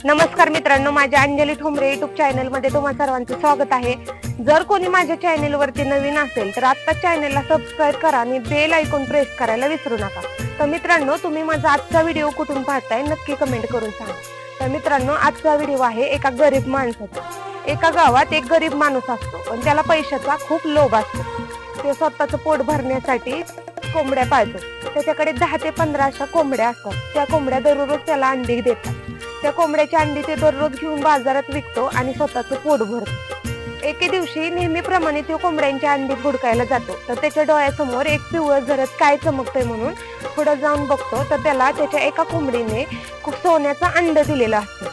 नमस्कार मित्रांनो, माझ्या अंजली ठोंबरे युट्यूब चॅनल मध्ये तुम्हा सर्वांचं स्वागत आहे। जर कोणी माझ्या चॅनल वरती नवीन असेल तर आता चॅनलला सबस्क्राइब करा आणि बेल आयकॉन प्रेस करायला विसरू नका। तर मित्रांनो, तुम्ही माझा आजचा व्हिडिओ कुठून पाहताय नक्की कमेंट करून सांगा। तर मित्रांनो, आजचा व्हिडिओ आहे एका गरीब माणसाचा। एका गावात एक गरीब माणूस असतो, पण त्याला पैशाचा खूप लोभ असतो। तो स्वतःचं पोट भरण्यासाठी कोंबड्या पाळतो। त्याच्याकडे 10 ते 15 अशा कोंबड्या असतात। त्या कोंबड्या दररोज त्याला अंडी देतात। त्या कोंबड्याची अंडी ते दररोज घेऊन बाजारात विकतो आणि स्वतःचं पोट भरतो। एके दिवशी नेहमीप्रमाणे तो कोंबड्यांच्या अंडी हुडकायला जातो, तर त्याच्या डोळ्यासमोर एक पिवळं झरत काय चमकतंय म्हणून पुढे जाऊन बघतो, तर त्याला त्याच्या एका कोंबडीने खूप सोन्याचं अंड दिलेलं असतं।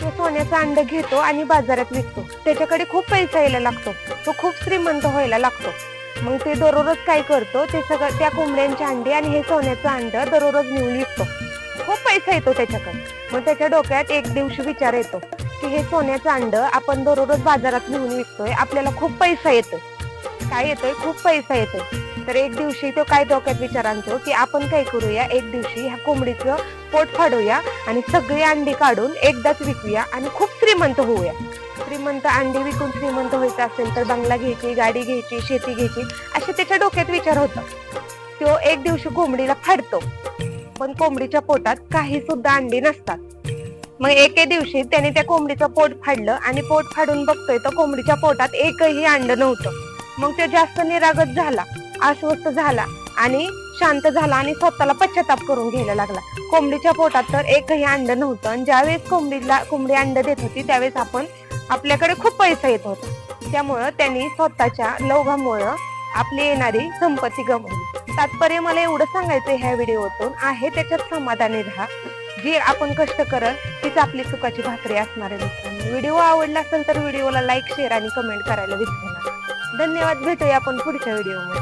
तो सोन्याचं अंड घेतो आणि बाजारात विकतो। त्याच्याकडे खूप पैसा यायला लागतो, तो खूप श्रीमंत व्हायला लागतो। मग ते दररोज काय करतो, ते सगळं त्या कोंबड्यांच्या अंडी आणि हे सोन्याचं अंड दररोज नेऊन विकतो। खूप पैसा येतो त्याच्याकडे। मग त्याच्या डोक्यात एक दिवशी विचार येतो की हे सोन्याचं अंड आपण दररोज बाजारात नेऊन विकतोय, आपल्याला खूप पैसा येतोय। काय येतोय? खूप पैसा येतोय। तर एक दिवशी तो काय डोक्यात विचार आणतो की आपण काय करूया, एक दिवशी ह्या कोंबडीचं पोट फाडूया आणि सगळी अंडी काढून एकदाच विकूया आणि खूप श्रीमंत होऊया। श्रीमंत अंडी विकून श्रीमंत व्हायचं असेल तर बंगला घ्यायची, गाडी घ्यायची, शेती घ्यायची, असे त्याच्या डोक्यात विचार होता। तो एक दिवशी कोंबडीला फाडतो, पण कोंबडीच्या पोटात काही सुद्धा अंडी नसतात। मग एके दिवशी त्याने त्या कोंबडीचं पोट फाडलं आणि पोट फाडून बघतोय तर कोंबडीच्या पोटात एकही अंड नव्हतं। मग तो जास्त निरागस झाला, अस्वस्थ झाला आणि शांत झाला आणि स्वतःला पश्चाताप करून घ्यायला लागला। कोंबडीच्या पोटात तर एकही अंड नव्हतं आणि ज्यावेळेस कोंबडी अंड देत होती त्यावेळेस आपल्याकडे खूप पैसा येत होता। त्यामुळं त्यांनी स्वतःच्या लोभामुळं आपली येणारी संपत्ती गमावली। तात्पर्य मला एवढं सांगायचं ह्या व्हिडिओतून आहे, त्याच्यात समाधानी राहा। जी आपण कष्ट करल तीच आपली सुखाची भाकरी असणार आहे। मित्रांनो, व्हिडिओ आवडला असेल तर व्हिडिओला लाईक, शेअर आणि कमेंट करायला विसरू नका। धन्यवाद। भेटूया आपण पुढच्या व्हिडिओमध्ये।